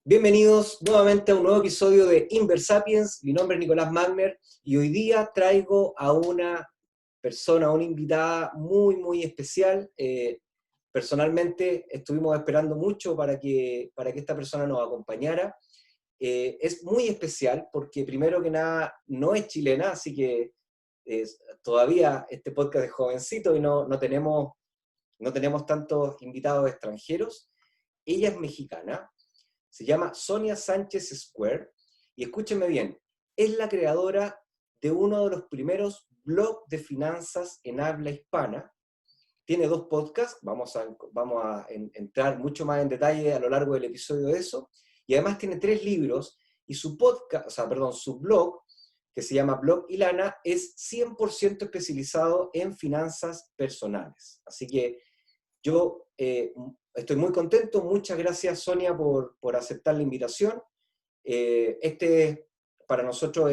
Bienvenidos nuevamente a un nuevo episodio de Inversapiens. Mi nombre es Nicolás Magner y hoy día traigo a una persona, a una invitada muy especial. Personalmente estuvimos esperando mucho para que esta persona nos acompañara. Es muy especial porque primero que nada no es chilena, así que todavía este podcast es jovencito y no tenemos tantos invitados extranjeros. Ella es mexicana. Se llama Sonia Sánchez Square, y escúchenme bien, es la creadora de uno de los primeros blogs de finanzas en habla hispana. Tiene 2 podcasts, vamos a entrar mucho más en detalle a lo largo del episodio de eso, y además tiene 3 libros, y su podcast, su blog, que se llama Blog Ilana, es 100% especializado en finanzas personales. Así que yo estoy muy contento. Muchas gracias, Sonia, por aceptar la invitación. Para nosotros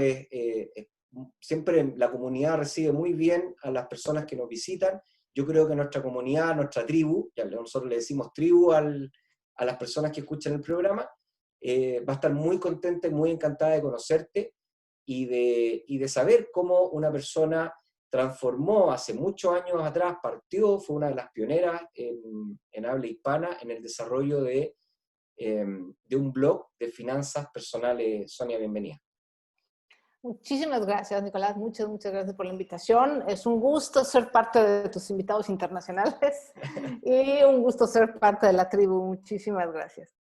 siempre la comunidad recibe muy bien a las personas que nos visitan. Yo creo que nuestra comunidad, nuestra tribu, ya nosotros le decimos tribu a las personas que escuchan el programa, va a estar muy contenta y muy encantada de conocerte y de saber cómo una persona transformó hace muchos años atrás, fue una de las pioneras en habla hispana en el desarrollo de un blog de finanzas personales. Sonia, bienvenida. Muchísimas gracias, Nicolás. Muchas gracias por la invitación. Es un gusto ser parte de tus invitados internacionales y un gusto ser parte de la tribu. Muchísimas gracias.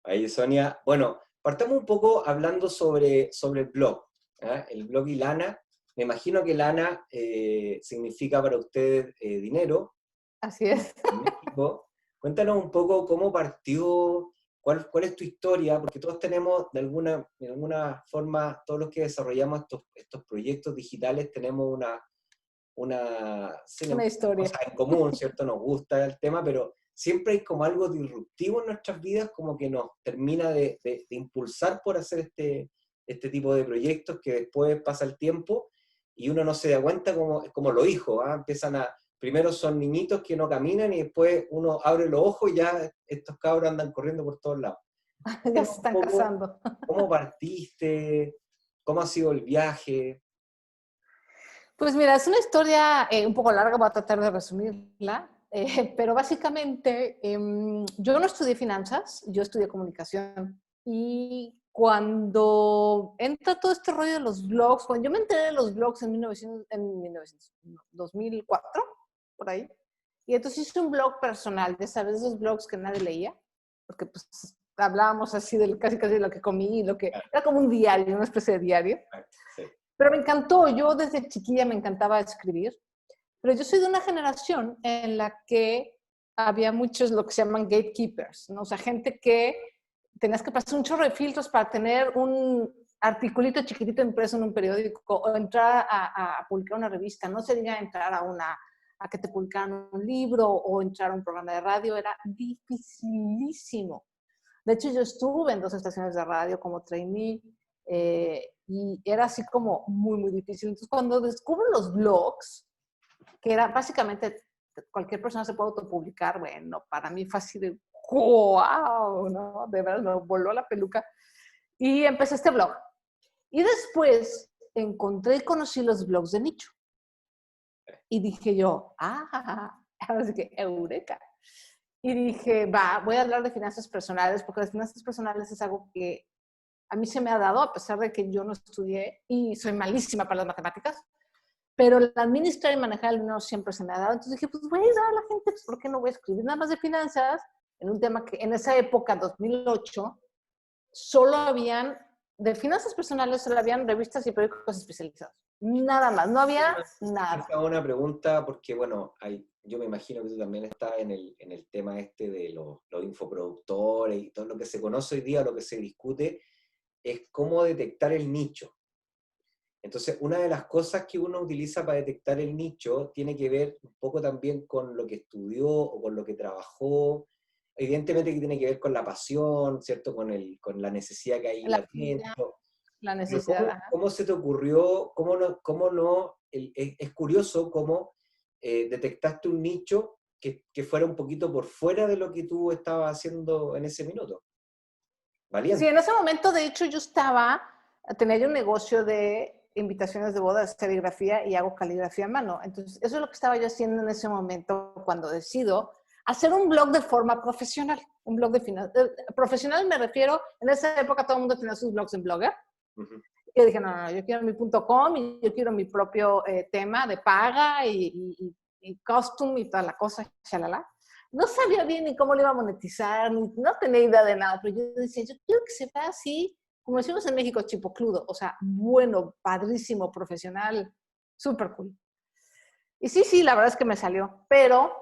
Ahí, Sonia. Bueno, partamos un poco hablando sobre el blog. El blog Ilana. Me imagino que Lana significa para usted dinero. Así es. En México. Cuéntanos un poco cómo partió, cuál es tu historia, porque todos tenemos, de alguna forma, todos los que desarrollamos estos proyectos digitales, tenemos Una historia. cosa en común, ¿cierto? Nos gusta el tema, pero siempre hay como algo disruptivo en nuestras vidas, como que nos termina de impulsar por hacer este tipo de proyectos, que después pasa el tiempo y uno no se da cuenta como los hijos, primero son niñitos que no caminan y después uno abre los ojos y ya estos cabros andan corriendo por todos lados. Ya se están casando. ¿Cómo partiste? ¿Cómo ha sido el viaje? Pues mira, es una historia un poco larga, voy a tratar de resumirla, pero básicamente yo no estudié finanzas, yo estudié comunicación. Y cuando entra todo este rollo de los blogs, cuando yo me enteré de los blogs en 2004, por ahí, y entonces hice un blog personal, de sabes, esos blogs que nadie leía, porque pues hablábamos así de casi de lo que comí, era como un diario, una especie de diario. Sí. Pero me encantó, yo desde chiquilla me encantaba escribir, pero yo soy de una generación en la que había muchos lo que se llaman gatekeepers, ¿no? O sea, gente que tenías que pasar un chorro de filtros para tener un articulito chiquitito impreso en un periódico o entrar a publicar una revista. No se diga entrar a que te publicaran un libro o entrar a un programa de radio, era dificilísimo. De hecho, yo estuve en 2 estaciones de radio como trainee y era así como muy difícil. Entonces, cuando descubro los blogs, que era básicamente cualquier persona se puede autopublicar, bueno, para mí fue así de wow, ¿no? De verdad me voló la peluca. Y empecé este blog. Y después encontré y conocí los blogs de nicho. Y dije yo, ahora sí que eureka. Y dije, voy a hablar de finanzas personales, porque las finanzas personales es algo que a mí se me ha dado, a pesar de que yo no estudié y soy malísima para las matemáticas, pero el administrar y manejar el dinero siempre se me ha dado. Entonces dije, pues voy a ayudar a la gente, pues ¿por qué no voy a escribir nada más de finanzas? En un tema que en esa época, 2008, solo habían, de finanzas personales, solo habían revistas y periódicos especializados. Nada más, no había nada. Esa es una pregunta porque, bueno, yo me imagino que tú también estás en el tema de los infoproductores y todo lo que se conoce hoy día, lo que se discute, es cómo detectar el nicho. Entonces, una de las cosas que uno utiliza para detectar el nicho tiene que ver un poco también con lo que estudió o con lo que trabajó. Evidentemente que tiene que ver con la pasión, ¿cierto? Con la necesidad que hay latente. La necesidad. ¿Cómo se te ocurrió? Es curioso cómo detectaste un nicho que fuera un poquito por fuera de lo que tú estabas haciendo en ese minuto. Sí, Valiente. en ese momento, de hecho, tenía yo un negocio de invitaciones de boda, de serigrafía y hago caligrafía a mano. Entonces, eso es lo que estaba yo haciendo en ese momento cuando decido hacer un blog de forma profesional. Un blog de profesional me refiero, en esa época todo el mundo tenía sus blogs en Blogger. Ujú. Y yo dije, no, yo quiero mi .com y yo quiero mi propio tema de paga y costume y toda la cosa, shalala. No sabía bien ni cómo lo iba a monetizar, no tenía idea de nada, pero yo decía, yo quiero que se vea así, como decimos en México, chipocludo, o sea, bueno, padrísimo, profesional, súper cool. Y sí, la verdad es que me salió, pero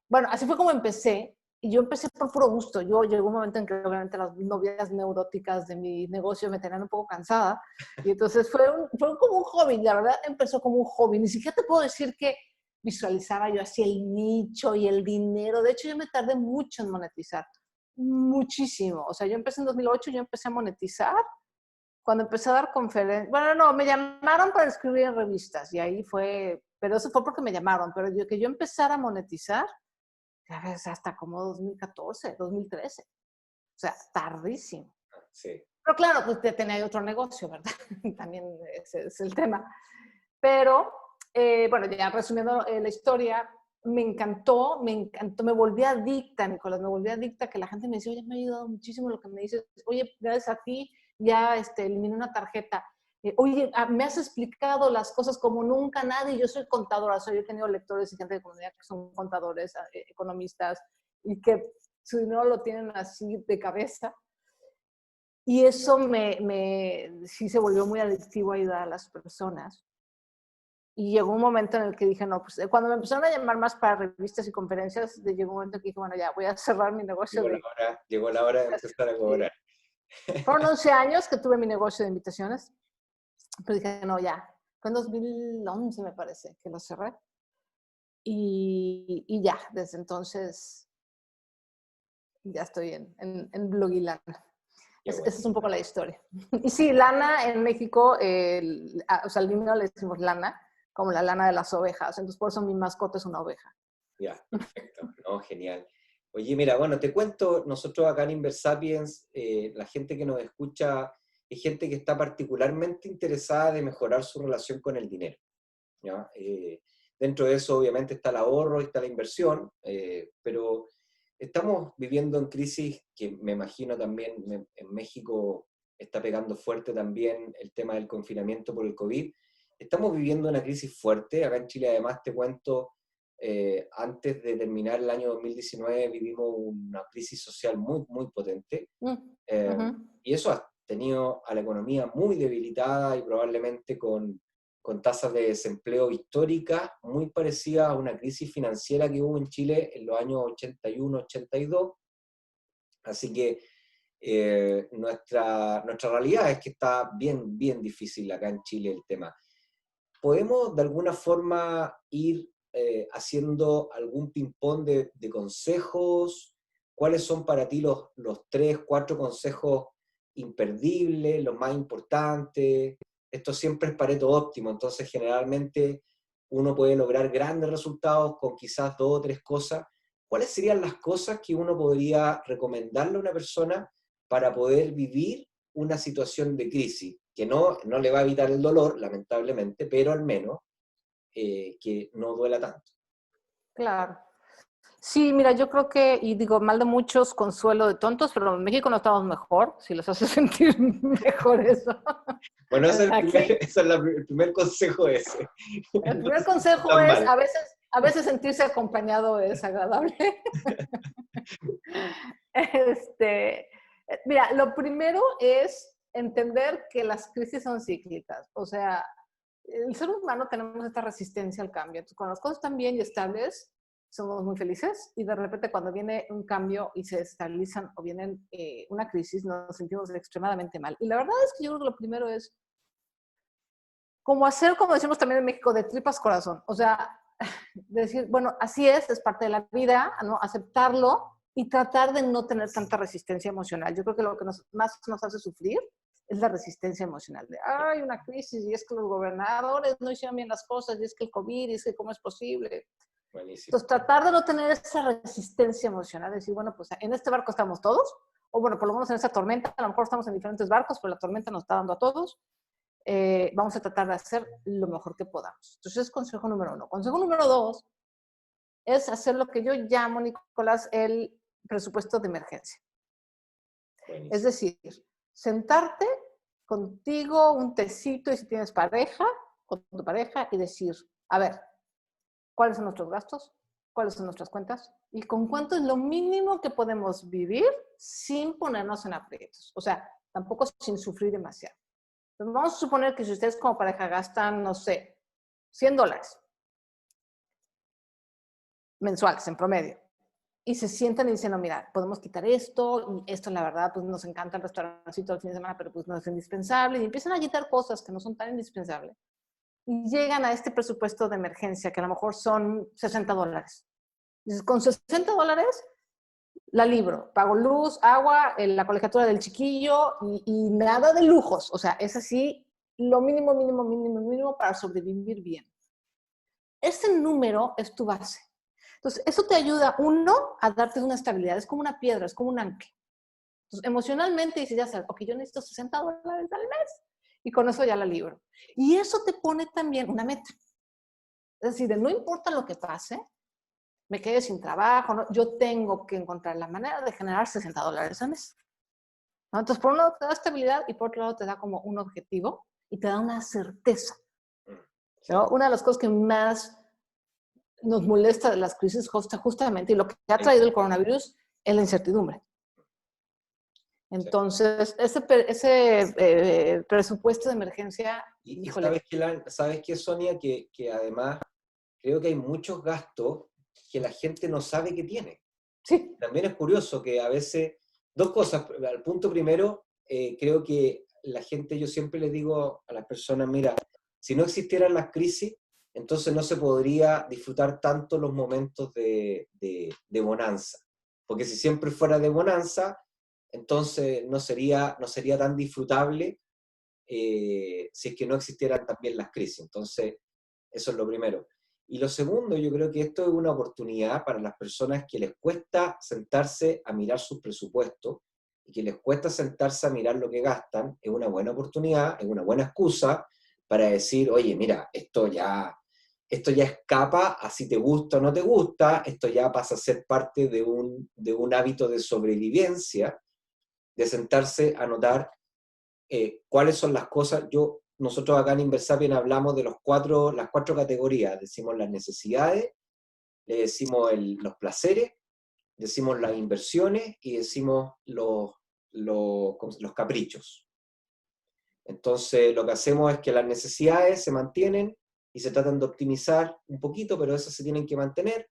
bueno, así fue como empecé. Y yo empecé por puro gusto. Yo llegó un momento en que obviamente las novias neuróticas de mi negocio me tenían un poco cansada. Y entonces fue como un hobby. La verdad empezó como un hobby. Ni siquiera te puedo decir que visualizaba yo así el nicho y el dinero. De hecho, yo me tardé mucho en monetizar. Muchísimo. O sea, yo empecé en 2008, yo empecé a monetizar cuando empecé a dar conferencias. Bueno, no, me llamaron para escribir en revistas y ahí fue, pero eso fue porque me llamaron. Pero que yo empezara a monetizar, hasta como 2014, 2013. O sea, tardísimo. Sí. Pero claro, pues tenía otro negocio, ¿verdad? También ese es el tema. Pero, bueno, ya resumiendo la historia, me encantó, me volví adicta, Nicolás, me volví adicta, que la gente me decía, oye, me ha ayudado muchísimo lo que me dices, oye, gracias a ti ya eliminé una tarjeta, oye, me has explicado las cosas como nunca nadie, yo soy contadora, yo he tenido lectores y gente de comunidad que son contadores, economistas, y que su dinero lo tienen así de cabeza. Y eso sí se volvió muy adictivo a ayudar a las personas. Y llegó un momento en el que dije, no, pues cuando me empezaron a llamar más para revistas y conferencias, llegó un momento en que dije, bueno, ya voy a cerrar mi negocio de... Llegó la hora de empezar a cobrar. Fueron 11 años que tuve mi negocio de invitaciones, pero dije, no, ya. Fue en 2011, me parece, que lo cerré. Y ya, desde entonces ya estoy en Blogilana. Qué Esa bueno. es un poco la historia. Y sí, lana en México, o sea, al dinero le decimos lana, como la lana de las ovejas. Entonces, por eso mi mascota es una oveja. Ya, perfecto. No, genial. Oye, mira, bueno, te cuento, nosotros acá en Inversapiens, la gente que nos escucha es gente que está particularmente interesada de mejorar su relación con el dinero, ¿ya? Dentro de eso, obviamente, está el ahorro y está la inversión, pero estamos viviendo en crisis que me imagino también en México está pegando fuerte también el tema del confinamiento por el COVID. Estamos viviendo una crisis fuerte. Acá en Chile, además, te cuento, antes de terminar el año 2019 vivimos una crisis social muy, muy potente. Eh, y eso ha tenido a la economía muy debilitada y probablemente con tasas de desempleo históricas muy parecidas a una crisis financiera que hubo en Chile en los años 81, 82. Así que nuestra realidad es que está bien, bien difícil acá en Chile el tema. ¿Podemos de alguna forma ir haciendo algún ping-pong de consejos? ¿Cuáles son para ti los 3, 4 consejos imperdibles, los más importantes? Esto siempre es Pareto óptimo, entonces generalmente uno puede lograr grandes resultados con quizás 2 o 3 cosas. ¿Cuáles serían las cosas que uno podría recomendarle a una persona para poder vivir una situación de crisis? Que no le va a evitar el dolor, lamentablemente, pero al menos que no duela tanto. Claro. Sí, mira, yo creo que, y digo, mal de muchos, consuelo de tontos, pero en México no estamos mejor, si los hace sentir mejor eso. Bueno, ese es Aquí, el primer consejo ese. el No primer se sientan consejo tan es, mal. a veces sentirse acompañado es agradable. Este, mira, lo primero es entender que las crisis son cíclicas. O sea, el ser humano tenemos esta resistencia al cambio. Entonces, cuando las cosas están bien y estables, somos muy felices y de repente cuando viene un cambio y se estabilizan o viene una crisis, nos sentimos extremadamente mal. Y la verdad es que yo creo que lo primero es como hacer, como decimos también en México, de tripas corazón. O sea, decir, bueno, así es parte de la vida, ¿no? Aceptarlo y tratar de no tener tanta resistencia emocional. Yo creo que lo que más nos hace sufrir es la resistencia emocional. De, hay una crisis y es que los gobernadores no hicieron bien las cosas y es que el COVID y es que cómo es posible. Buenísimo. Entonces, tratar de no tener esa resistencia emocional, decir, bueno, pues en este barco estamos todos, o bueno, por lo menos en esta tormenta, a lo mejor estamos en diferentes barcos, pero la tormenta nos está dando a todos, vamos a tratar de hacer lo mejor que podamos. Entonces, consejo número 1. Consejo número 2 es hacer lo que yo llamo, Nicolás, el presupuesto de emergencia. Buenísimo. Es decir, sentarte contigo, un tecito, y si tienes pareja, con tu pareja, y decir, a ver, ¿cuáles son nuestros gastos? ¿Cuáles son nuestras cuentas? ¿Y con cuánto es lo mínimo que podemos vivir sin ponernos en aprietos? O sea, tampoco sin sufrir demasiado. Entonces, vamos a suponer que si ustedes como pareja gastan, no sé, $100 mensuales en promedio, y se sientan y dicen, no, mira, podemos quitar esto, y esto la verdad, pues nos encanta el restaurancito el fin de semana, pero pues no es indispensable, y empiezan a quitar cosas que no son tan indispensables, y llegan a este presupuesto de emergencia, que a lo mejor son $60. Dices, con $60 la libro, pago luz, agua, la colegiatura del chiquillo, y nada de lujos, o sea, es así, lo mínimo, mínimo, mínimo, mínimo para sobrevivir bien. Ese número es tu base. Entonces, eso te ayuda, uno, a darte una estabilidad. Es como una piedra, es como un ancla. Entonces, emocionalmente dices, ya sabes, ok, yo necesito $60 al mes. Y con eso ya la libro. Y eso te pone también una meta. Es decir, no importa lo que pase, me quede sin trabajo, ¿no? Yo tengo que encontrar la manera de generar $60 al mes. ¿No? Entonces, por un lado te da estabilidad y por otro lado te da como un objetivo y te da una certeza. ¿No? Una de las cosas que más nos molesta de las crisis justamente, y lo que ha traído el coronavirus, es la incertidumbre. Entonces, ese presupuesto de emergencia, Y híjole. sabes qué, Sonia, que además creo que hay muchos gastos que la gente no sabe que tiene. Sí. También es curioso que a veces, dos cosas. Al punto primero, creo que la gente, yo siempre les digo a las personas, mira, si no existieran las crisis, entonces no se podría disfrutar tanto los momentos de bonanza. Porque si siempre fuera de bonanza, entonces no sería tan disfrutable si es que no existieran también las crisis. Entonces, eso es lo primero. Y lo segundo, yo creo que esto es una oportunidad para las personas que les cuesta sentarse a mirar sus presupuestos y que les cuesta sentarse a mirar lo que gastan. Es una buena oportunidad, es una buena excusa para decir, oye, mira, esto ya escapa a si te gusta o no te gusta, esto ya pasa a ser parte de un hábito de sobrevivencia, de sentarse a notar cuáles son las cosas. Nosotros acá en Inversapien hablamos de las cuatro categorías. Decimos las necesidades, le decimos los placeres, decimos las inversiones y decimos los caprichos. Entonces, lo que hacemos es que las necesidades se mantienen y se tratan de optimizar un poquito, pero esas se tienen que mantener.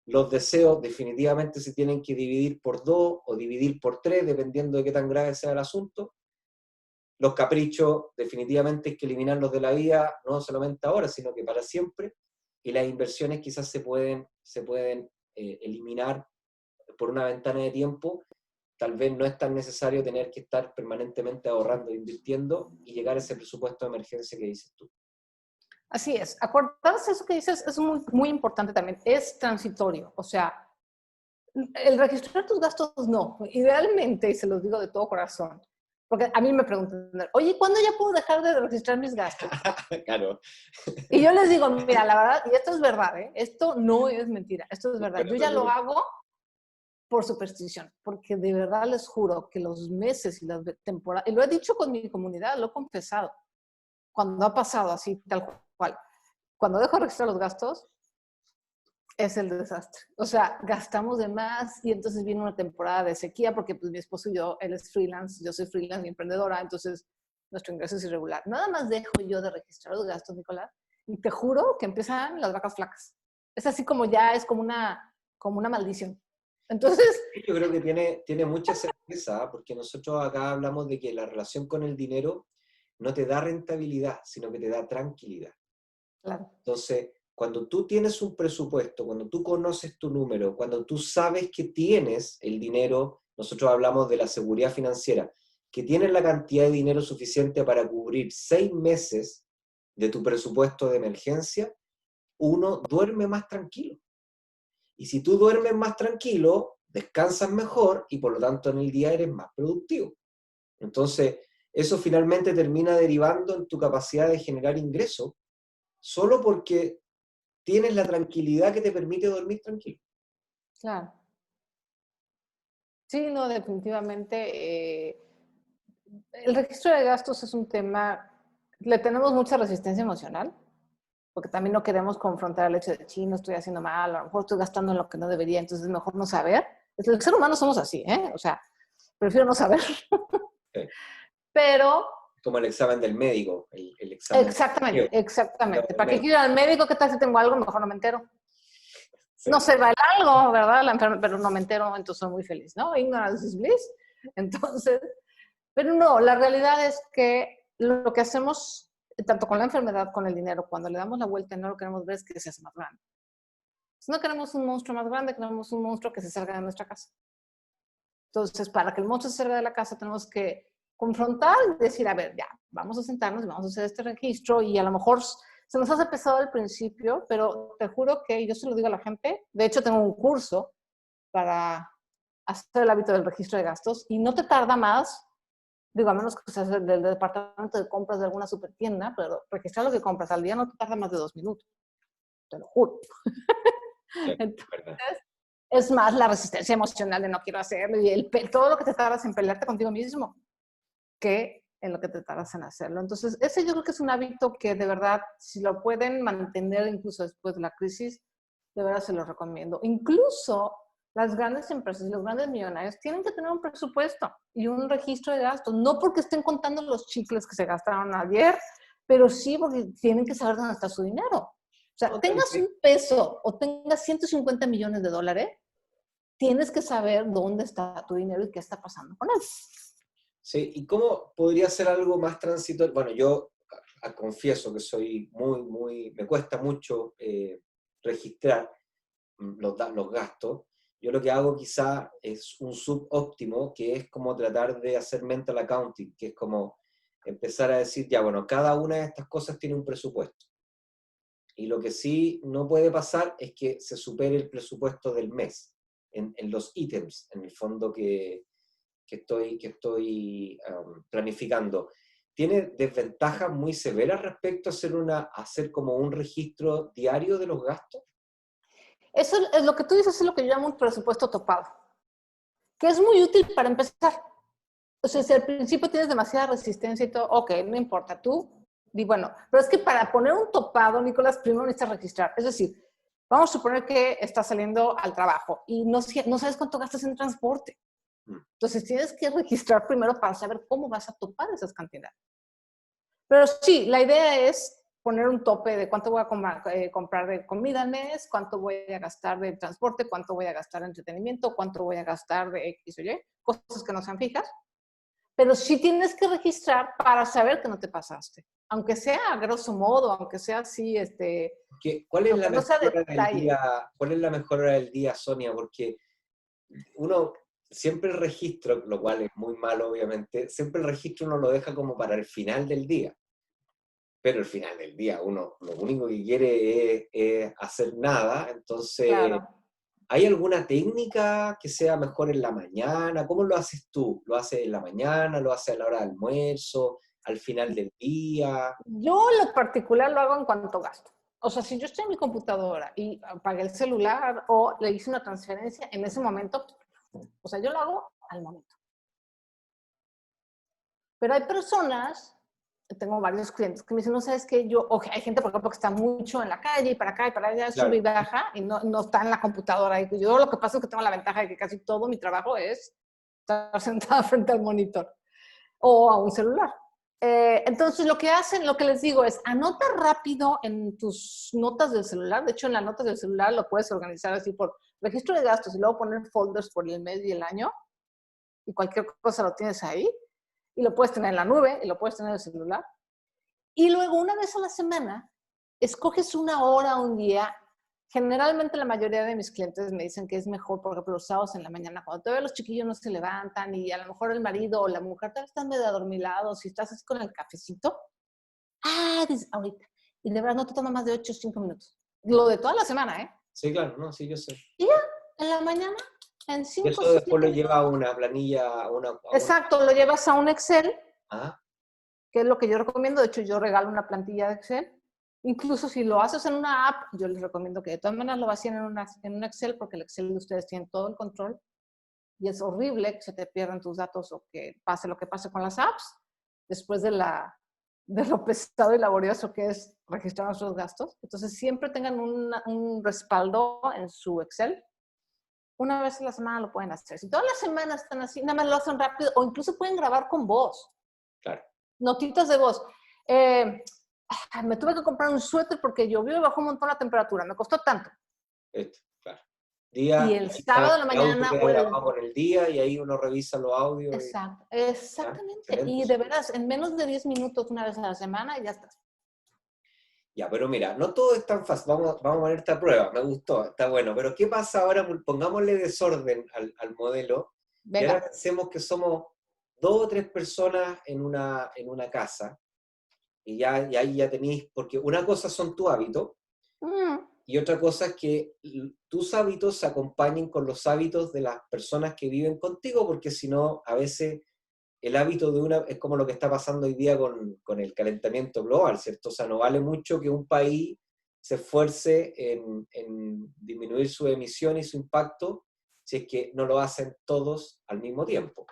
Los deseos definitivamente se tienen que dividir por 2 o dividir por 3, dependiendo de qué tan grave sea el asunto. Los caprichos definitivamente hay que eliminarlos de la vida, no solamente ahora, sino que para siempre. Y las inversiones quizás se pueden eliminar por una ventana de tiempo. Tal vez no es tan necesario tener que estar permanentemente ahorrando e invirtiendo y llegar a ese presupuesto de emergencia que dices tú. Así es. Acordarse eso que dices es muy, muy importante también. Es transitorio. O sea, el registrar tus gastos no. Idealmente, y se los digo de todo corazón, porque a mí me preguntan, oye, ¿cuándo ya puedo dejar de registrar mis gastos? Claro. Y yo les digo, mira, la verdad, y esto es verdad, ¿eh? Esto no es mentira, esto es verdad. Yo ya lo hago por superstición, porque de verdad les juro que los meses y las temporadas, y lo he dicho con mi comunidad, lo he confesado, cuando ha pasado así, tal cual, cuando dejo de registrar los gastos, es el desastre. O sea, gastamos de más y entonces viene una temporada de sequía porque pues mi esposo y yo, él es freelance, yo soy freelance y emprendedora, entonces nuestro ingreso es irregular. Nada más dejo yo de registrar los gastos, Nicolás, y te juro que empiezan las vacas flacas. Es así como ya es como una maldición. Entonces... Yo creo que tiene mucha certeza, porque nosotros acá hablamos de que la relación con el dinero no te da rentabilidad, sino que te da tranquilidad. Claro. Entonces, cuando tú tienes un presupuesto, cuando tú conoces tu número, cuando tú sabes que tienes el dinero, nosotros hablamos de la seguridad financiera, que tienes la cantidad de dinero suficiente para cubrir 6 meses de tu presupuesto de emergencia, uno duerme más tranquilo. Y si tú duermes más tranquilo, descansas mejor y por lo tanto en el día eres más productivo. Entonces, eso finalmente termina derivando en tu capacidad de generar ingresos solo porque tienes la tranquilidad que te permite dormir tranquilo. Claro. Sí, no, definitivamente. El registro de gastos es un tema, le tenemos mucha resistencia emocional, porque también no queremos confrontar el hecho de, sí, no estoy haciendo mal, a lo mejor estoy gastando en lo que no debería, entonces es mejor no saber. El ser humano somos así, ¿eh? O sea, prefiero no saber. Sí. Pero, Como el examen del médico, el examen exactamente, exactamente. del ¿Para qué médico. quiero ir al médico? ¿Qué tal si tengo algo? Mejor no me entero. Sí. No se va el algo, ¿verdad? La enfermedad, pero no me entero, entonces soy muy feliz, ¿no? Ignorance is bliss. Entonces, pero no, la realidad es que lo que hacemos, tanto con la enfermedad, con el dinero, cuando le damos la vuelta y no lo queremos ver, es que se hace más grande. Si no queremos un monstruo más grande, queremos un monstruo que se salga de nuestra casa. Entonces, para que el monstruo se salga de la casa, tenemos que confrontar y decir, a ver, ya, vamos a sentarnos y vamos a hacer este registro y a lo mejor se nos hace pesado al principio, pero te juro que yo se lo digo a la gente. De hecho, tengo un curso para hacer el hábito del registro de gastos y no te tarda más, digo, a menos que seas del departamento de compras de alguna supertienda, pero registrar lo que compras al día no te tarda más de 2 minutos, te lo juro. Sí, Entonces, verdad. es más la resistencia emocional de no quiero hacerlo y todo lo que te tardas en pelearte contigo mismo que en lo que te tardas en hacerlo. Entonces, ese yo creo que es un hábito que de verdad, si lo pueden mantener incluso después de la crisis, de verdad se lo recomiendo. Incluso las grandes empresas y los grandes millonarios tienen que tener un presupuesto y un registro de gastos, no porque estén contando los chicles que se gastaron ayer, pero sí porque tienen que saber dónde está su dinero. O sea, No, tengas un peso o tengas 150 millones de dólares, tienes que saber dónde está tu dinero y qué está pasando con él. sí, ¿y cómo podría ser algo más transitorio? Bueno, yo confieso que soy me cuesta mucho registrar los gastos. Yo lo que hago quizá es un subóptimo, que es como tratar de hacer mental accounting, que es como empezar a decir, ya, bueno, cada una de estas cosas tiene un presupuesto. Y lo que sí no puede pasar es que se supere el presupuesto del mes en los ítems, en el fondo que estoy planificando. ¿Tiene desventajas muy severas respecto a hacer como un registro diario de los gastos? Eso es lo que tú dices, es lo que yo llamo un presupuesto topado, que es muy útil para empezar. O sea, si al principio tienes demasiada resistencia y todo, ok, no importa, tú, di bueno, pero es que para poner un topado, Nicolás, primero necesitas registrar. Es decir, vamos a suponer que estás saliendo al trabajo y no sabes cuánto gastas en transporte. Entonces tienes que registrar primero para saber cómo vas a topar esas cantidades. Pero sí, la idea es poner un tope de cuánto voy a comprar de comida al mes, cuánto voy a gastar de transporte, cuánto voy a gastar de entretenimiento, cuánto voy a gastar de X o Y, cosas que no sean fijas. Pero sí tienes que registrar para saber que no te pasaste. Aunque sea a grosso modo, aunque sea así, ¿Cuál es la aunque no mejor sea hora del detalle. día? ¿Cuál es la mejor hora del día, Sonia? Porque uno siempre el registro, lo cual es muy malo, obviamente, siempre el registro uno lo deja como para el final del día. Pero al final del día uno lo único que quiere es hacer nada. Entonces, Claro. ¿hay alguna técnica que sea mejor en la mañana? ¿Cómo lo haces tú? ¿Lo haces en la mañana? ¿Lo haces a la hora de almuerzo? ¿Al final del día? Yo lo particular lo hago en cuanto gasto. O sea, si yo estoy en mi computadora y apagué el celular o le hice una transferencia en ese momento, o sea, yo lo hago al momento. Pero hay personas, tengo varios clientes que me dicen, no sabes qué, hay gente, por ejemplo, que está mucho en la calle y para acá y para allá, sube y Claro. baja y no está en la computadora. Y yo lo que pasa es que tengo la ventaja de que casi todo mi trabajo es estar sentada frente al monitor o a un celular. Entonces, lo que les digo es, anota rápido en tus notas del celular. De hecho, en las notas del celular lo puedes organizar así por registro de gastos y luego poner folders por el mes y el año y cualquier cosa lo tienes ahí. Y lo puedes tener en la nube y lo puedes tener en el celular. Y luego, una vez a la semana, escoges una hora, un día. Generalmente la mayoría de mis clientes me dicen que es mejor, por ejemplo, los sábados en la mañana, cuando todavía los chiquillos no se levantan y a lo mejor el marido o la mujer todavía están medio adormilados y estás así con el cafecito. Dices, ahorita. Y de verdad no te toma más de 8 o 5 minutos. Lo de toda la semana, ¿eh? Sí, claro, no, sí, yo sé. Y ya, en la mañana, En Y 5 o eso después 7 lo lleva a minutos. una planilla, Exacto, lo llevas a un Excel, Ah, que es lo que yo recomiendo. De hecho, yo regalo una plantilla de Excel. Incluso si lo haces en una app, yo les recomiendo que de todas maneras lo vacíen en un Excel, porque el Excel de ustedes tiene todo el control y es horrible que se te pierdan tus datos o que pase lo que pase con las apps después de lo pesado y laborioso que es registrar nuestros gastos. Entonces, siempre tengan un respaldo en su Excel. Una vez a la semana lo pueden hacer. Si todas las semanas están así, nada más lo hacen rápido o incluso pueden grabar con voz. claro. Notitas de voz. Eh, Me tuve que comprar un suéter porque llovió y bajó un montón la temperatura. Me costó tanto. Esto, claro. Y Día, el sábado de la el audio mañana queda o grabado el... con el día y ahí uno revisa los audios. Exacto, ¿Ya? exactamente. Excelente. Y de veras, en menos de 10 minutos una vez a la semana y ya estás. Ya, pero mira, no todo es tan fácil. Vamos a poner esta prueba. Me gustó, está bueno. Pero ¿qué pasa ahora? Pongámosle desorden al modelo y ahora Venga. pensemos que somos 2 o 3 personas en una casa y ahí ya tenéis, porque una cosa son tus hábitos Mm, y otra cosa es que tus hábitos se acompañen con los hábitos de las personas que viven contigo, porque si no, a veces el hábito de una es como lo que está pasando hoy día con el calentamiento global, ¿cierto? O sea, no vale mucho que un país se esfuerce en disminuir su emisión y su impacto si es que no lo hacen todos al mismo tiempo.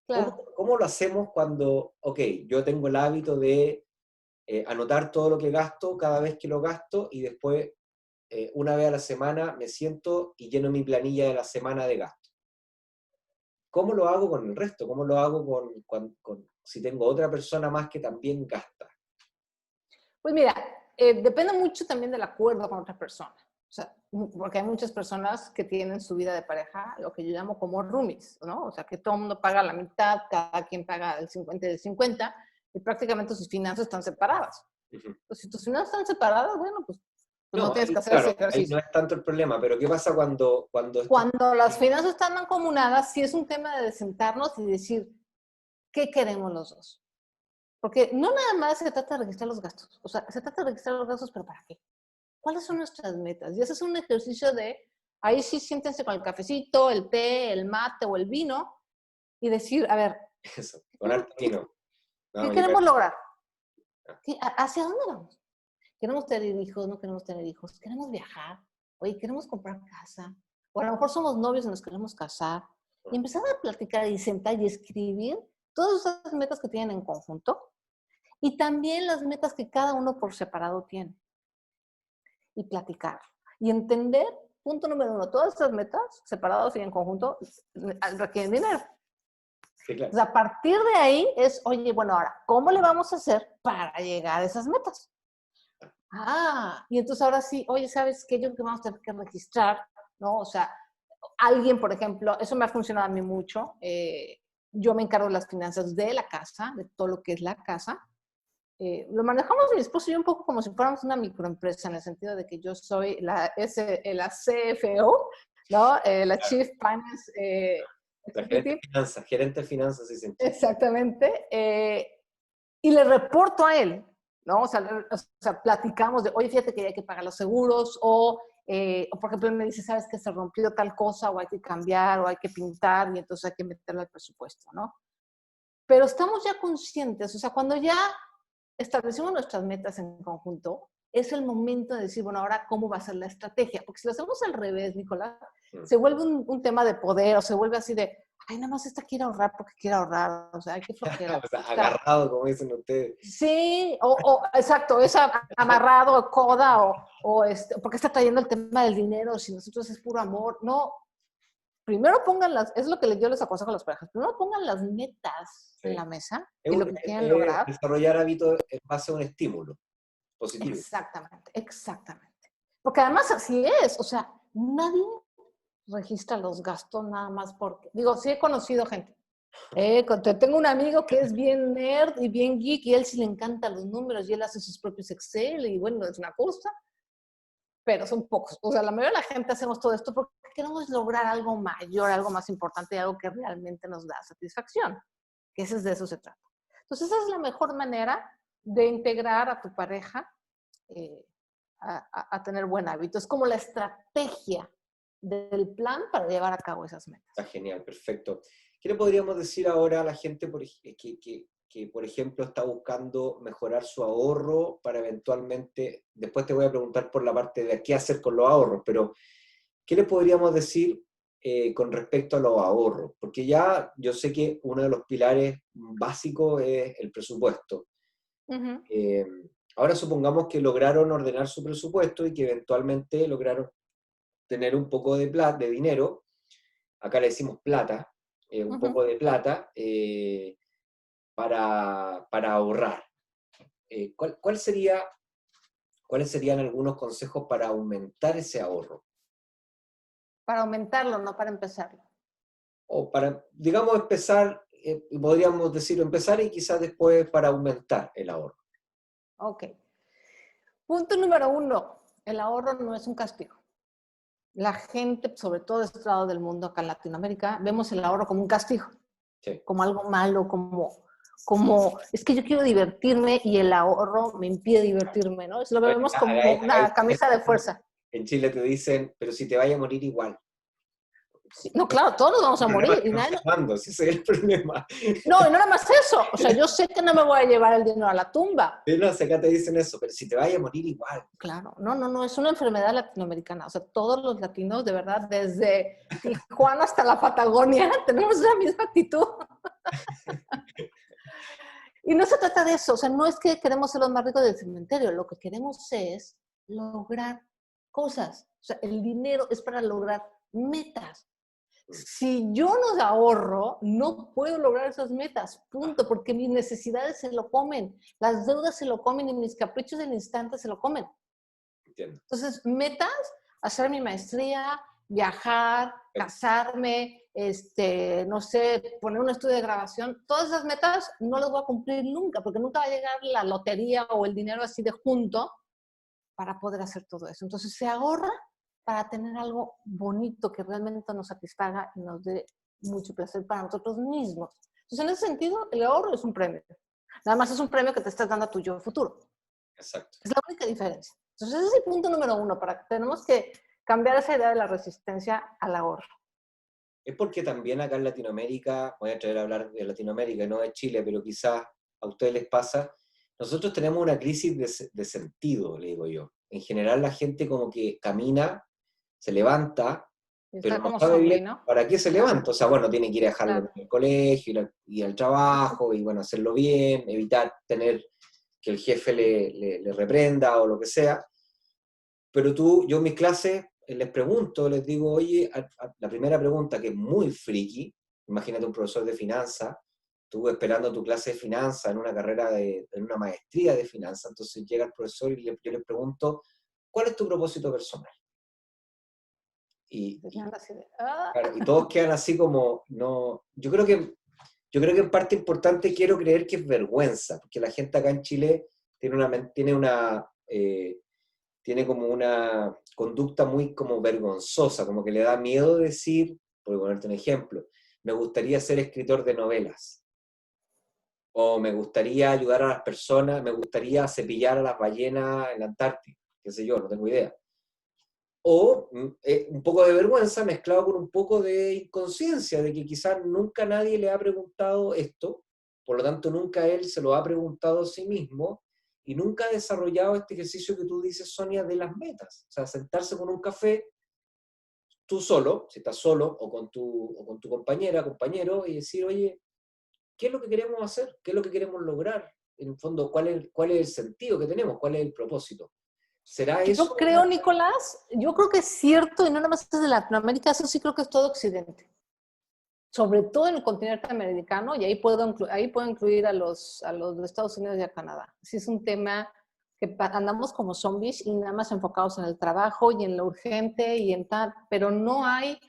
claro. ¿Cómo lo hacemos cuando, ok, yo tengo el hábito de anotar todo lo que gasto cada vez que lo gasto y después una vez a la semana me siento y lleno mi planilla de la semana de gasto? ¿Cómo lo hago con el resto? ¿Cómo lo hago si tengo otra persona más que también gasta? Pues mira, depende mucho también del acuerdo con otra persona. O sea, porque hay muchas personas que tienen su vida de pareja, lo que yo llamo como roomies, ¿no? O sea, que todo el mundo paga la mitad, cada quien paga el 50 y el 50, y prácticamente sus finanzas están separadas. Ujú. Pues si tus finanzas están separadas, bueno, pues no No, tienes que ahí, hacer ese claro, ahí no ejercicio. es tanto el problema, pero ¿qué pasa cuando esto... Cuando las finanzas están mancomunadas, sí es un tema de sentarnos y decir, ¿qué queremos los dos? Porque no nada más se trata de registrar los gastos. O sea, se trata de registrar los gastos, pero ¿para qué? ¿Cuáles son nuestras metas? Y ese es un ejercicio de, ahí sí siéntense con el cafecito, el té, el mate o el vino y decir, a ver, Eso, con harto vino. ¿qué No, queremos lograr? ah, ¿Hacia dónde vamos? ¿Queremos tener hijos? ¿No queremos tener hijos? ¿Queremos viajar? Oye, ¿queremos comprar casa? O a lo mejor somos novios y nos queremos casar. Y empezar a platicar y sentar y escribir todas esas metas que tienen en conjunto y también las metas que cada uno por separado tiene. Y platicar. Y entender, punto número uno, todas estas metas, separadas y en conjunto, requieren dinero. sí, claro. O sea, a partir de ahí es, oye, bueno, ahora, ¿cómo le vamos a hacer para llegar a esas metas? Y entonces ahora sí, oye, ¿sabes qué? Yo creo que vamos a tener que registrar, ¿no? O sea, alguien, por ejemplo, eso me ha funcionado a mí mucho. Yo me encargo de las finanzas de la casa, de todo lo que es la casa. Lo manejamos mi esposo y yo un poco como si fuéramos una microempresa, en el sentido de que yo soy la CFO, ¿no? La Chief Finance La gerente de Executive, finanzas, gerente de finanzas, sí, sí. exactamente. Y le reporto a él, ¿no? O sea, platicamos de, oye, fíjate que hay que pagar los seguros, o por ejemplo, él me dice, ¿sabes que se rompió tal cosa? O hay que cambiar, o hay que pintar, y entonces hay que meterlo al presupuesto, ¿no? Pero estamos ya conscientes, o sea, cuando ya establecemos nuestras metas en conjunto, es el momento de decir, bueno, ahora cómo va a ser la estrategia. Porque si lo hacemos al revés, Nicolás, se vuelve un tema de poder o se vuelve así de, ay, nada más esta quiere ahorrar porque quiere ahorrar. O sea, hay que flojera. O sea, O sea, agarrado, como dicen ustedes. sí, exacto, es amarrado, coda, porque está trayendo el tema del dinero, si nosotros es puro amor. No, primero es lo que yo les aconsejo a las parejas, primero pongan las metas en Sí. la mesa Es, y un- lo que quieren es lograr. desarrollar hábitos en base a un estímulo positivo. Exactamente, exactamente. Porque además así es, o sea, nadie registra los gastos nada más porque, digo, sí he conocido gente. Tengo un amigo que es bien nerd y bien geek y él sí le encantan los números y él hace sus propios Excel y bueno, es una cosa, pero son pocos. O sea, la mayoría de la gente hacemos todo esto porque queremos lograr algo mayor, algo más importante, algo que realmente nos da satisfacción, que ese es de eso se trata. Entonces, esa es la mejor manera de integrar a tu pareja eh, a tener buen hábito. Es como la estrategia del plan para llevar a cabo esas metas. Está genial, perfecto. ¿Qué le podríamos decir ahora a la gente que, por ejemplo, está buscando mejorar su ahorro para eventualmente, después te voy a preguntar por la parte de qué hacer con los ahorros, pero ¿qué le podríamos decir con respecto a los ahorros? Porque ya yo sé que uno de los pilares básicos es el presupuesto. Uh-huh. Eh, Ahora supongamos que lograron ordenar su presupuesto y que eventualmente lograron tener un poco de plata, de dinero, acá le decimos plata, un Uh-huh. poco de plata para ahorrar. ¿Cuáles serían algunos consejos para aumentar ese ahorro? Para aumentarlo, no para empezarlo. O para, digamos, empezar, podríamos decir empezar y quizás después para aumentar el ahorro. Ok. Punto número 1. El ahorro no es un castigo. La gente, sobre todo de este lado del mundo, acá en Latinoamérica, vemos el ahorro como un castigo, Sí. como algo malo, como es que yo quiero divertirme y el ahorro me impide divertirme, ¿no? Eso lo vemos como una camisa de fuerza. En Chile te dicen, pero si te vaya a morir igual. Sí, no, claro, todos nos vamos a morir. Y nadie... Si ese es el problema. No, y no nada más eso. O sea, yo sé que no me voy a llevar el dinero a la tumba. No, acá te dicen eso, pero si te vaya a morir igual. Claro, no, es una enfermedad latinoamericana. O sea, todos los latinos, de verdad, desde Tijuana hasta la Patagonia, tenemos la misma actitud. Y no se trata de eso. O sea, no es que queremos ser los más ricos del cementerio. Lo que queremos es lograr cosas. O sea, el dinero es para lograr metas. Si yo no ahorro, no puedo lograr esas metas, punto, porque mis necesidades se lo comen, las deudas se lo comen y mis caprichos del instante se lo comen. Entiendo. Entonces, metas, hacer mi maestría, viajar, casarme, no sé, poner un estudio de grabación, todas esas metas no las voy a cumplir nunca, porque nunca va a llegar la lotería o el dinero así de junto para poder hacer todo eso. Entonces, se ahorra para tener algo bonito que realmente nos satisfaga y nos dé mucho placer para nosotros mismos. Entonces, en ese sentido, el ahorro es un premio. Nada más es un premio que te estás dando a tu yo futuro. Exacto. Es la única diferencia. Entonces, ese es el punto número 1, tenemos que cambiar esa idea de la resistencia al ahorro. Es porque también acá en Latinoamérica, voy a traer a hablar de Latinoamérica, no de Chile, pero quizás a ustedes les pasa, nosotros tenemos una crisis de sentido, le digo yo. En general la gente como que camina, se levanta, pero Está no como sabe zombie, bien ¿no? para qué se levanta. O sea, bueno, tiene que ir a dejarlo Claro. en el colegio, ir al trabajo, y bueno, hacerlo bien, evitar tener que el jefe le reprenda o lo que sea. Pero yo en mis clases les pregunto, les digo, oye, la primera pregunta que es muy friki, imagínate un profesor de finanzas, tú esperando tu clase de finanzas en una carrera, en una maestría de finanzas, entonces llega el profesor y yo le pregunto, ¿cuál es tu propósito personal? Y claro, y todos quedan así como, no, yo creo que en parte importante quiero creer que es vergüenza, porque la gente acá en Chile tiene como una conducta muy como vergonzosa, como que le da miedo decir, por ponerte un ejemplo, me gustaría ser escritor de novelas, o me gustaría ayudar a las personas, me gustaría cepillar a las ballenas en la Antártida, qué sé yo, no tengo idea. O un poco de vergüenza mezclado con un poco de inconsciencia, de que quizás nunca nadie le ha preguntado esto, por lo tanto nunca él se lo ha preguntado a sí mismo, y nunca ha desarrollado este ejercicio que tú dices, Sonia, de las metas. O sea, sentarse con un café, tú solo, si estás solo, o con tu compañera, compañero, y decir, oye, ¿qué es lo que queremos hacer? ¿Qué es lo que queremos lograr? En el fondo, ¿cuál es el sentido que tenemos? ¿Cuál es el propósito? ¿Será eso? Yo creo, Nicolás, yo creo que es cierto, y no nada más es de Latinoamérica, eso sí creo que es todo Occidente. Sobre todo en el continente americano, y ahí puedo incluir a los de Estados Unidos y a Canadá. Sí es un tema que andamos como zombies y nada más enfocados en el trabajo y en lo urgente y en tal, pero no hay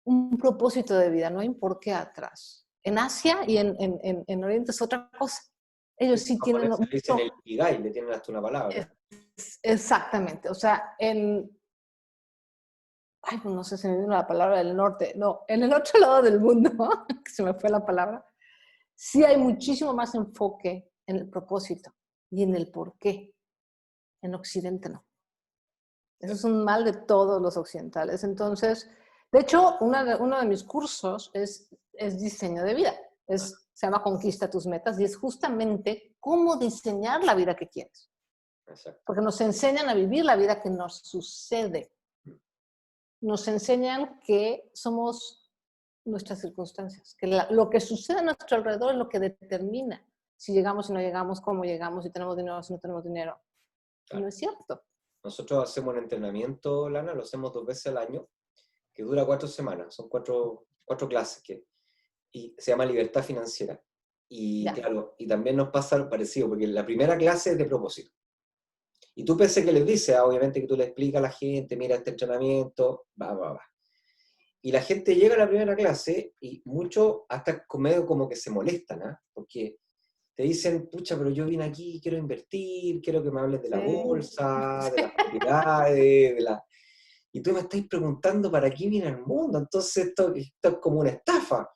un propósito de vida, no hay un porqué atrás. En Asia y en Oriente es otra cosa. Ellos Los sí tienen japoneses le dicen mucho... el ikigai, le tienen hasta una palabra. Exactamente, o sea, ay, pues no sé si me vino la palabra del norte, no, en el otro lado del mundo, que se me fue la palabra, sí hay muchísimo más enfoque en el propósito y en el por qué. En Occidente no. Eso es un mal de todos los occidentales. Entonces, de hecho, uno de mis cursos es diseño de vida. Se llama Conquista tus metas y es justamente cómo diseñar la vida que quieres. Exacto. Porque nos enseñan a vivir la vida que nos sucede. Nos enseñan que somos nuestras circunstancias, que lo que sucede a nuestro alrededor es lo que determina si llegamos y no llegamos, cómo llegamos, si tenemos dinero, si no tenemos dinero. Claro. Y no es cierto. Nosotros hacemos un entrenamiento, Lana, lo hacemos 2 veces al año, que dura 4 semanas, son 4 clases, y se llama Libertad Financiera. Y Ya. claro, y también nos pasa algo parecido, porque la primera clase es de propósito. Y tú pensé que les dices, obviamente que tú le explicas a la gente, mira este entrenamiento, va. Y la gente llega a la primera clase y muchos hasta medio como que se molestan, ¿eh? Porque te dicen, pucha, pero yo vine aquí, quiero invertir, quiero que me hables de la bolsa, de las propiedades, y tú me estás preguntando para qué viene el mundo, entonces esto es como una estafa.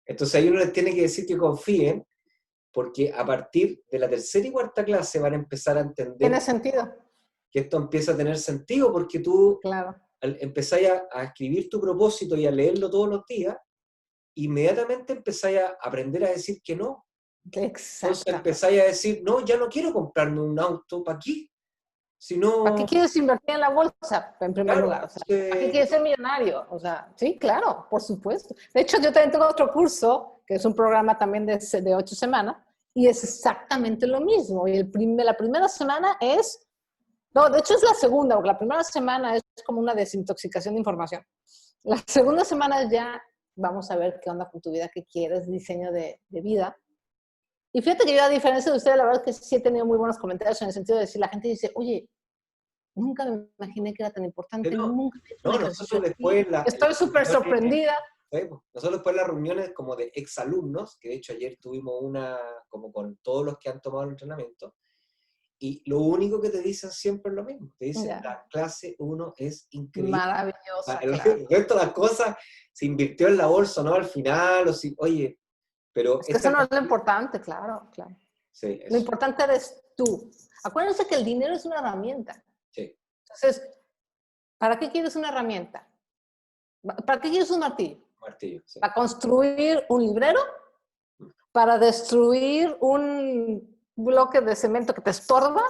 Entonces ahí uno les tiene que decir que confíen, porque a partir de la tercera y cuarta clase van a empezar a entender Tiene sentido. que esto empieza a tener sentido, porque tú Claro. empezáis a escribir tu propósito y a leerlo todos los días, inmediatamente empezáis a aprender a decir que no. Entonces Exacto. empezáis a decir, no, ya no quiero comprarme un auto, ¿para qué? Si ¿Para qué no, quieres invertir en la bolsa, en primer claro, lugar? O sea, ¿para qué quieres ser millonario? O sea, sí, claro, por supuesto. De hecho, yo también tengo otro curso, que es un programa también de 8 semanas, y es exactamente lo mismo. Y la primera semana es, no, de hecho es la segunda, porque la primera semana es como una desintoxicación de información. La segunda semana ya vamos a ver qué onda con tu vida, qué quieres, diseño de vida. Y fíjate que yo, a diferencia de ustedes, la verdad es que sí he tenido muy buenos comentarios en el sentido de decir, la gente dice, oye, nunca me imaginé que era tan importante, no, nunca he hecho un no, ejercicio nosotros así. después Estoy súper sorprendida. nosotros después las reuniones como de exalumnos, que de hecho ayer tuvimos una como con todos los que han tomado el entrenamiento, y lo único que te dicen siempre es lo mismo, te dicen, Ya. la clase 1 es increíble. Maravillosa, El claro. resto de las cosas se invirtió en la bolsa, ¿no? Al final, o si, oye, pero Es que esa... eso no es lo importante, claro, claro. Sí, Lo eso, importante eres tú. Acuérdense que el dinero es una herramienta. sí, Entonces, ¿para qué quieres una herramienta? ¿Para qué quieres un martillo? martillo, sí. ¿Para construir un librero? ¿Para destruir un bloque de cemento que te estorba?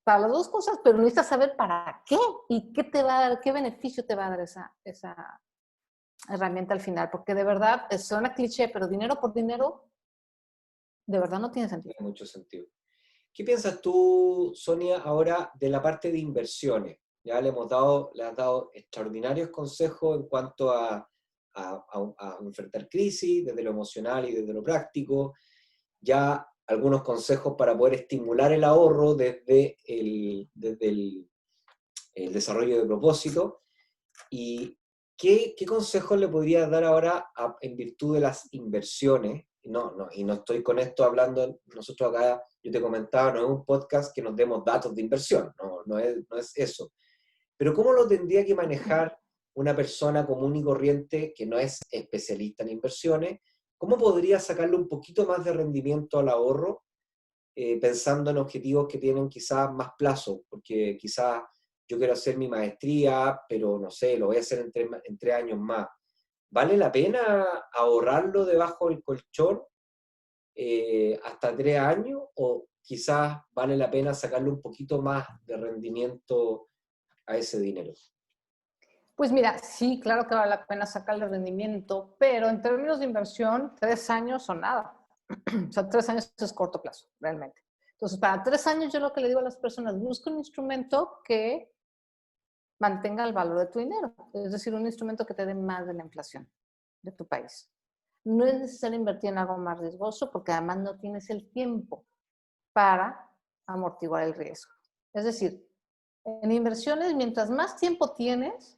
Para las dos cosas, pero necesitas saber para qué y qué te va a dar, qué beneficio te va a dar esa herramienta al final, porque de verdad suena cliché, pero dinero por dinero de verdad no tiene sentido. Tiene mucho sentido. ¿Qué piensas tú, Sonia, ahora de la parte de inversiones? Ya le has dado extraordinarios consejos en cuanto a enfrentar crisis, desde lo emocional y desde lo práctico. Ya algunos consejos para poder estimular el ahorro desde el desarrollo de propósito. ¿Y qué consejos le podrías dar ahora en virtud de las inversiones? Y no estoy con esto hablando, nosotros acá, yo te comentaba, no es un podcast que nos demos datos de inversión, no es eso. Pero ¿cómo lo tendría que manejar una persona común y corriente que no es especialista en inversiones? ¿Cómo podría sacarle un poquito más de rendimiento al ahorro, pensando en objetivos que tienen quizás más plazo? Porque quizás yo quiero hacer mi maestría, pero no sé, lo voy a hacer en 3 años más. ¿Vale la pena ahorrarlo debajo del colchón hasta 3 años? ¿O quizás vale la pena sacarle un poquito más de rendimiento a ese dinero? Pues mira, sí, claro que vale la pena sacarle rendimiento, pero en términos de inversión, 3 años son nada. O sea, 3 años es corto plazo, realmente. Entonces, para 3 años yo lo que le digo a las personas, busca un instrumento que mantenga el valor de tu dinero, es decir, un instrumento que te dé más de la inflación de tu país. No es necesario invertir en algo más riesgoso porque además no tienes el tiempo para amortiguar el riesgo. Es decir, en inversiones, mientras más tiempo tienes,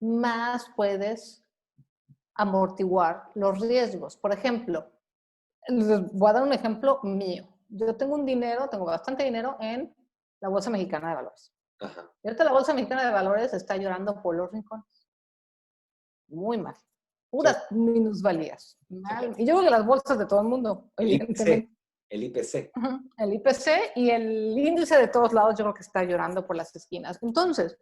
más puedes amortiguar los riesgos. Por ejemplo, les voy a dar un ejemplo mío. Yo tengo bastante dinero en la Bolsa Mexicana de Valores. Ajá. Y ahorita la Bolsa Mexicana de Valores está llorando por los rincones. Muy mal. Puras minusvalías. Mal. Sí, claro. Y yo creo que las bolsas de todo el mundo, El índice, evidentemente. El IPC. Ujú. El IPC y el índice de todos lados yo creo que está llorando por las esquinas. Entonces,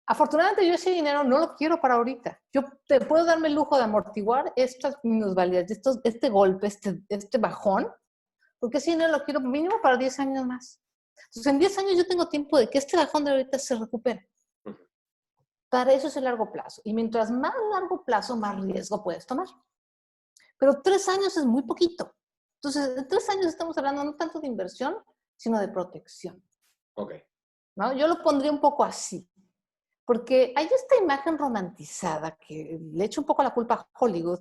afortunadamente yo ese dinero no lo quiero para ahorita. Yo te puedo darme el lujo de amortiguar estas minusvalías, este golpe, este bajón, porque ese dinero lo quiero mínimo para 10 años más. Entonces, en 10 años yo tengo tiempo de que este bajón de ahorita se recupere. Para eso es el largo plazo. Y mientras más largo plazo, más riesgo puedes tomar. Pero 3 años es muy poquito. Entonces, en 3 años estamos hablando no tanto de inversión, sino de protección. Ok. ¿No? Yo lo pondría un poco así. Porque hay esta imagen romantizada que le echo un poco la culpa a Hollywood.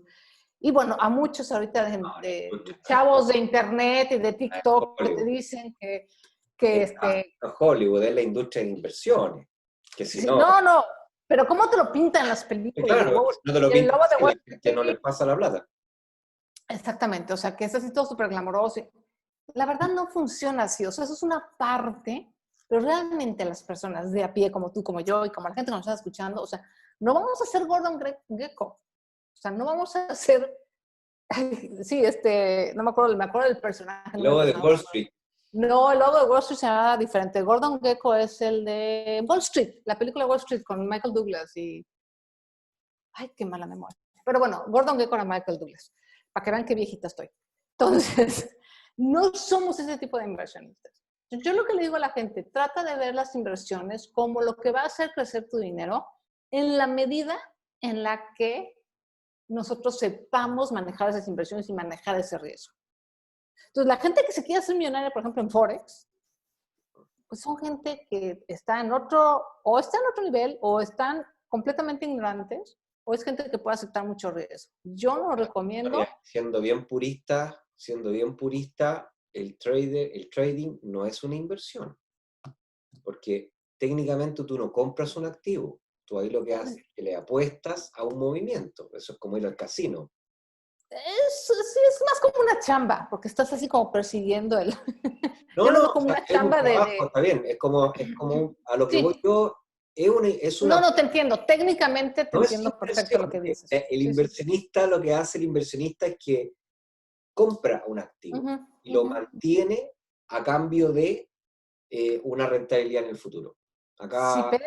Y bueno, a muchos ahorita de chavos de internet y de TikTok que te dicen Hollywood es la industria de inversiones. Que si sí, no, no, pero ¿cómo te lo pintan las películas? claro, no te lo El pintan lobo de así, la Wall gente no les Street. pasa la plata. Exactamente, o sea, que es así todo súper glamoroso. La verdad no funciona así, o sea, eso es una parte, pero realmente las personas de a pie, como tú, como yo, y como la gente que nos está escuchando, o sea, no vamos a ser Gordon Gekko, o sea, no vamos a ser, sí, no me acuerdo del personaje. Luego de Wall Street. No, el logo de Wall Street se llama diferente. Gordon Gekko es el de Wall Street, la película Wall Street con Michael Douglas y... Ay, qué mala memoria. Pero bueno, Gordon Gekko era Michael Douglas, para que vean qué viejita estoy. Entonces, no somos ese tipo de inversionistas. Yo lo que le digo a la gente, trata de ver las inversiones como lo que va a hacer crecer tu dinero en la medida en la que nosotros sepamos manejar esas inversiones y manejar ese riesgo. Entonces, la gente que se quiere hacer millonaria, por ejemplo, en Forex, pues son gente que está en otro nivel, o están completamente ignorantes, o es gente que puede aceptar mucho riesgo. Yo no recomiendo... Siendo bien purista, el trading no es una inversión, porque técnicamente tú no compras un activo, tú ahí lo que haces es que le apuestas a un movimiento, eso es como ir al casino. Sí, es más como una chamba, porque estás así como persiguiendo el... No, Yo lo no, veo o como sea, una es un chamba trabajo, está bien, es como a lo que voy Sí. yo, es una, No, te entiendo. Técnicamente te no es entiendo perfecto lo inversión. que dices. El Sí, sí, sí. inversionista, lo que hace el inversionista es que compra un activo Ujú, y lo ujú. mantiene a cambio de una rentabilidad en el futuro. Sí, Acá, pero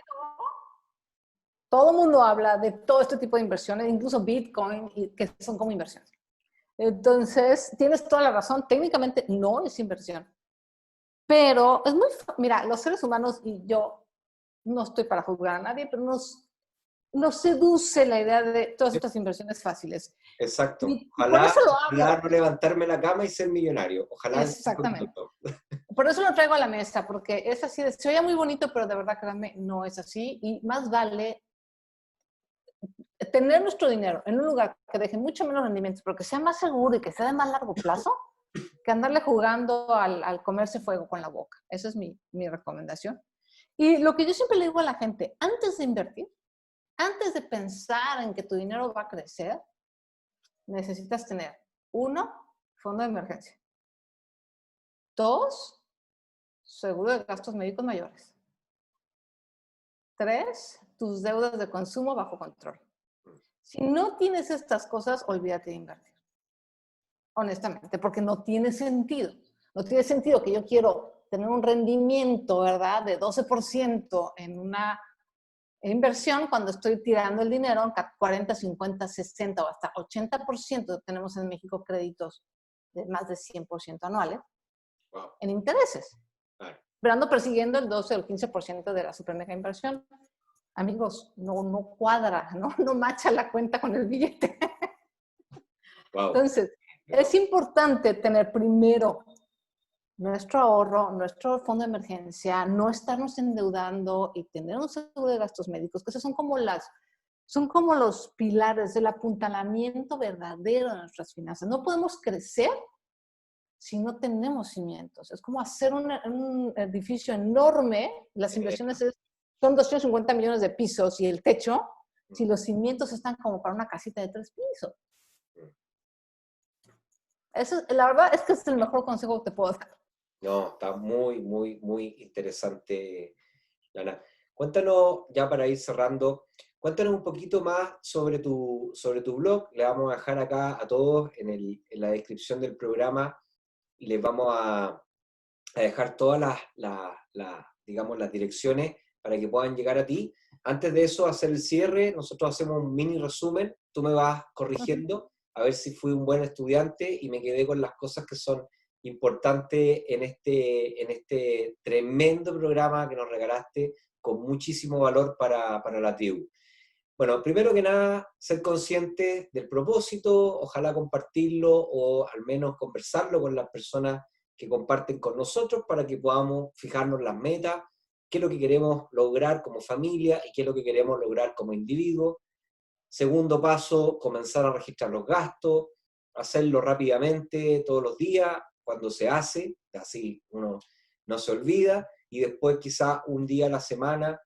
todo el mundo habla de todo este tipo de inversiones, incluso Bitcoin, que son como inversiones. Entonces, tienes toda la razón. Técnicamente no es inversión. Pero es muy... Mira, los seres humanos, y yo no estoy para juzgar a nadie, pero nos seduce la idea de todas estas inversiones fáciles. exacto. Y por eso lo Ojalá hablo. no levantarme la cama y ser millonario. Ojalá en 5 Exactamente. minutos. Por eso lo traigo a la mesa, porque es así, se oye muy bonito, pero de verdad, créanme, no es así. Y más vale tener nuestro dinero en un lugar que deje mucho menos rendimientos, pero que sea más seguro y que sea de más largo plazo, que andarle jugando al comerse fuego con la boca. Esa es mi recomendación. Y lo que yo siempre le digo a la gente, antes de invertir, antes de pensar en que tu dinero va a crecer, necesitas tener, 1, fondo de emergencia. 2, seguro de gastos médicos mayores. 3, tus deudas de consumo bajo control. Si no tienes estas cosas, olvídate de invertir. Honestamente, porque no tiene sentido. No tiene sentido que yo quiero tener un rendimiento, ¿verdad?, de 12% en una inversión cuando estoy tirando el dinero en 40, 50, 60 o hasta 80%. Tenemos en México créditos de más de 100% anuales Wow. en intereses. Claro. Pero ando persiguiendo el 12 o el 15% de la super mega inversión. Amigos, no cuadra, no macha la cuenta con el billete. Wow. Entonces, es importante tener primero nuestro ahorro, nuestro fondo de emergencia, no estarnos endeudando y tener un seguro de gastos médicos, que esos son como los pilares del apuntalamiento verdadero de nuestras finanzas. No podemos crecer si no tenemos cimientos. Es como hacer un edificio enorme. Las inversiones son 250 millones de pisos y el techo, si los cimientos están como para una casita de 3 pisos. Eso, la verdad es que es el mejor consejo que te puedo dar. No, está muy, muy, muy interesante, Lana. Cuéntanos, ya para ir cerrando, cuéntanos un poquito más sobre tu blog. Le vamos a dejar acá a todos en la descripción del programa y les vamos a dejar todas digamos, las direcciones para que puedan llegar a ti. Antes de eso, hacer el cierre, nosotros hacemos un mini resumen, tú me vas corrigiendo, a ver si fui un buen estudiante y me quedé con las cosas que son importantes en este tremendo programa que nos regalaste con muchísimo valor para la tribu. Bueno, primero que nada, ser consciente del propósito, ojalá compartirlo o al menos conversarlo con las personas que comparten con nosotros para que podamos fijarnos las metas, qué es lo que queremos lograr como familia y qué es lo que queremos lograr como individuo. Segundo paso, comenzar a registrar los gastos, hacerlo rápidamente todos los días, cuando se hace, así uno no se olvida, y después quizá un día a la semana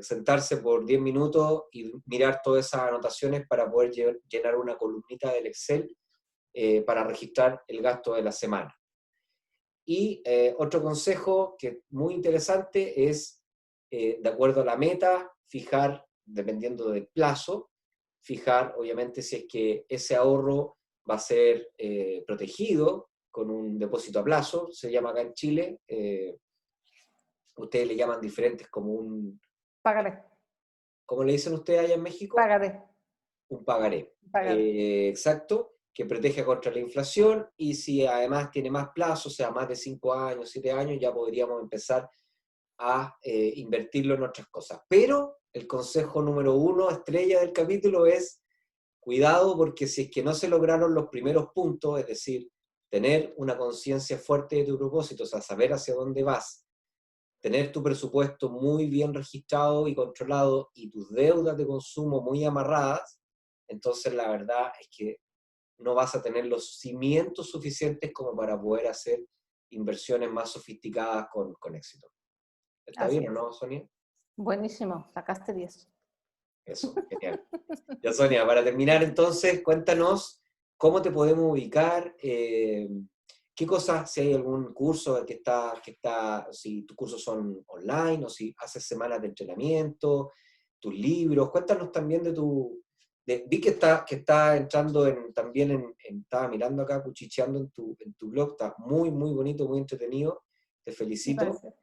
sentarse por 10 minutos y mirar todas esas anotaciones para poder llenar una columnita del Excel para registrar el gasto de la semana. Y otro consejo que es muy interesante es, de acuerdo a la meta, fijar, dependiendo del plazo, fijar obviamente si es que ese ahorro va a ser protegido con un depósito a plazo, se llama acá en Chile, ustedes le llaman diferentes como un... Pagaré. ¿Cómo le dicen ustedes allá en México? Pagaré. Un pagaré. Pagaré. Exacto, que protege contra la inflación y si además tiene más plazo, o sea, más de 5 años, 7 años, ya podríamos empezar a invertirlo en otras cosas. Pero el consejo número 1, estrella del capítulo, es cuidado porque si es que no se lograron los primeros puntos, es decir, tener una conciencia fuerte de tu propósito, o sea, saber hacia dónde vas, tener tu presupuesto muy bien registrado y controlado y tus deudas de consumo muy amarradas, entonces la verdad es que no vas a tener los cimientos suficientes como para poder hacer inversiones más sofisticadas con éxito. ¿Está Así bien o es. no, Sonia? Buenísimo, sacaste 10. Eso, genial. Ya, Sonia, para terminar entonces, cuéntanos cómo te podemos ubicar, qué cosas, si hay algún curso si tus cursos son online o si haces semanas de entrenamiento, tus libros, cuéntanos también vi que está entrando estaba mirando acá, cuchicheando en tu blog, está muy, muy bonito, muy entretenido, te felicito. Gracias.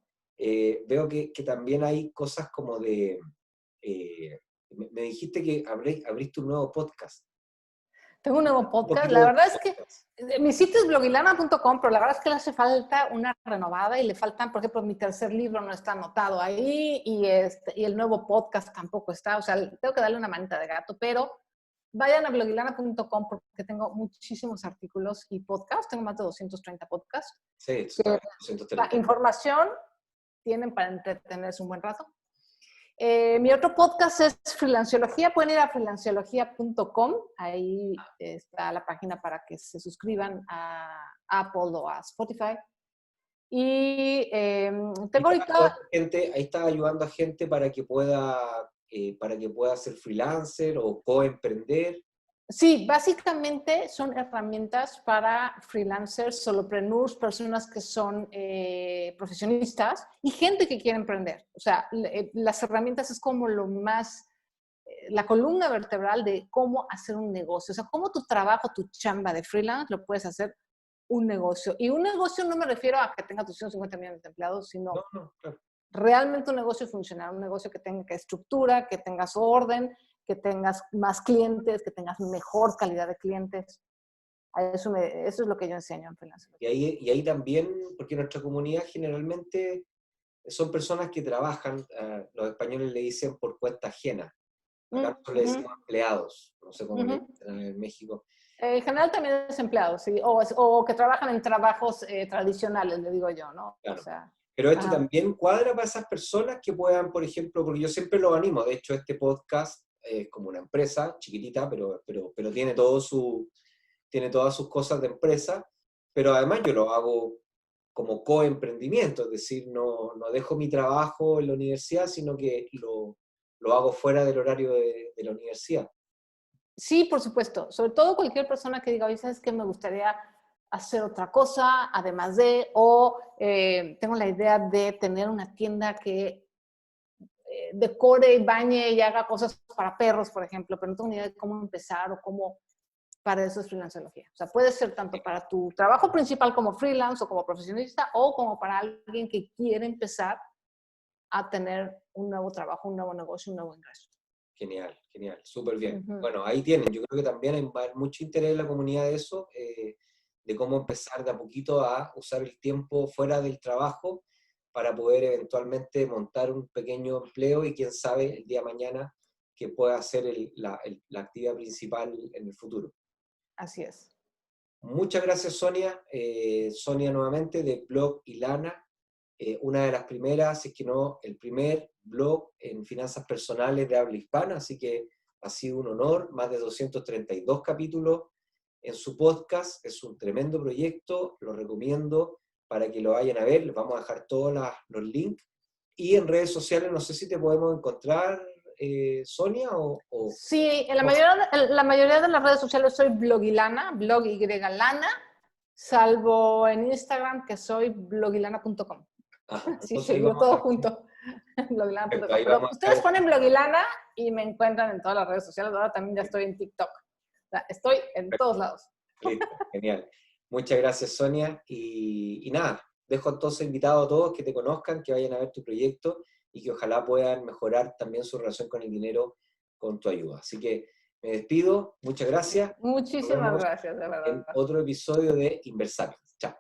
Veo que también hay cosas como eh, me dijiste que abriste un nuevo podcast. Tengo un nuevo Un podcast. poquito La de verdad es que podcast. mi sitio es blogilana.com, pero la verdad es que le hace falta una renovada y le faltan, por ejemplo, mi tercer libro no está anotado ahí y el nuevo podcast tampoco está. O sea, tengo que darle una manita de gato, pero vayan a blogilana.com porque tengo muchísimos artículos y podcasts. Tengo más de 230 podcasts. Sí, está Que bien, la 230. información tienen para entretenerse un buen rato. Mi otro podcast es Freelanciología. Pueden ir a freelanciología.com. Ahí está la página para que se suscriban a Apple o a Spotify. Y tengo ahorita... Ahí está ayudando a gente para que pueda ser freelancer o coemprender. Sí, básicamente son herramientas para freelancers, solopreneurs, personas que son profesionistas y gente que quiere emprender. O sea, las herramientas es como la columna vertebral de cómo hacer un negocio. O sea, cómo tu trabajo, tu chamba de freelance lo puedes hacer un negocio. Y un negocio no me refiero a que tenga tus 150 millones de empleados, sino No, no, claro. realmente un negocio funcional, un negocio que tenga estructura, que tengas orden, que tengas más clientes, que tengas mejor calidad de clientes. Eso es lo que yo enseño en freelance. Y ahí también, porque nuestra comunidad generalmente son personas que trabajan, los españoles le dicen por cuenta ajena. Acá nosotros le decimos empleados, no sé cómo le dicen en México. En general también desempleados, sí, o que trabajan en trabajos tradicionales, le digo yo, ¿no? Claro. O sea, Pero esto ajá. también cuadra para esas personas que puedan, por ejemplo, porque yo siempre los animo, de hecho este podcast es como una empresa chiquitita, pero tiene todas sus cosas de empresa, pero además yo lo hago como coemprendimiento, es decir, no dejo mi trabajo en la universidad, sino que lo hago fuera del horario de la universidad. Sí, por supuesto. Sobre todo cualquier persona que diga, oye, ¿sabes qué? Me gustaría hacer otra cosa, además de, o tengo la idea de tener una tienda que decore y bañe y haga cosas para perros, por ejemplo, pero no tengo ni idea de cómo empezar o cómo para eso es freelanceología. O sea, puede ser tanto para tu trabajo principal como freelance o como profesionista o como para alguien que quiere empezar a tener un nuevo trabajo, un nuevo negocio, un nuevo ingreso. Genial, genial, súper bien. Ujú. Bueno, ahí tienen, yo creo que también hay mucho interés en la comunidad de eso, de cómo empezar de a poquito a usar el tiempo fuera del trabajo para poder eventualmente montar un pequeño empleo y quién sabe el día de mañana que pueda ser la actividad principal en el futuro. Así es. Muchas gracias, Sonia. Sonia nuevamente de Blog Ilana, una de las primeras, si es que no el primer blog en finanzas personales de habla hispana, así que ha sido un honor, más de 232 capítulos en su podcast, es un tremendo proyecto, lo recomiendo para que lo vayan a ver, les vamos a dejar todos los links, y en redes sociales, no sé si te podemos encontrar, Sonia, Sí, en la mayoría de las redes sociales soy blogilana, blog Y lana, salvo en Instagram que soy blogilana.com. Ajá, Sí, entonces ahí seguido vamos todo a junto, perfecto, blogilana.com. ahí Pero vamos a ustedes dejar. ponen blogilana y me encuentran en todas las redes sociales. Ahora también ya estoy en TikTok. O sea, estoy en todos lados. Listo, genial. Muchas gracias, Sonia. Y nada, dejo entonces invitado a todos que te conozcan, que vayan a ver tu proyecto y que ojalá puedan mejorar también su relación con el dinero con tu ayuda. Así que me despido, muchas gracias. Nos Muchísimas vemos gracias, de en verdad. otro episodio de Inversarios. Chao.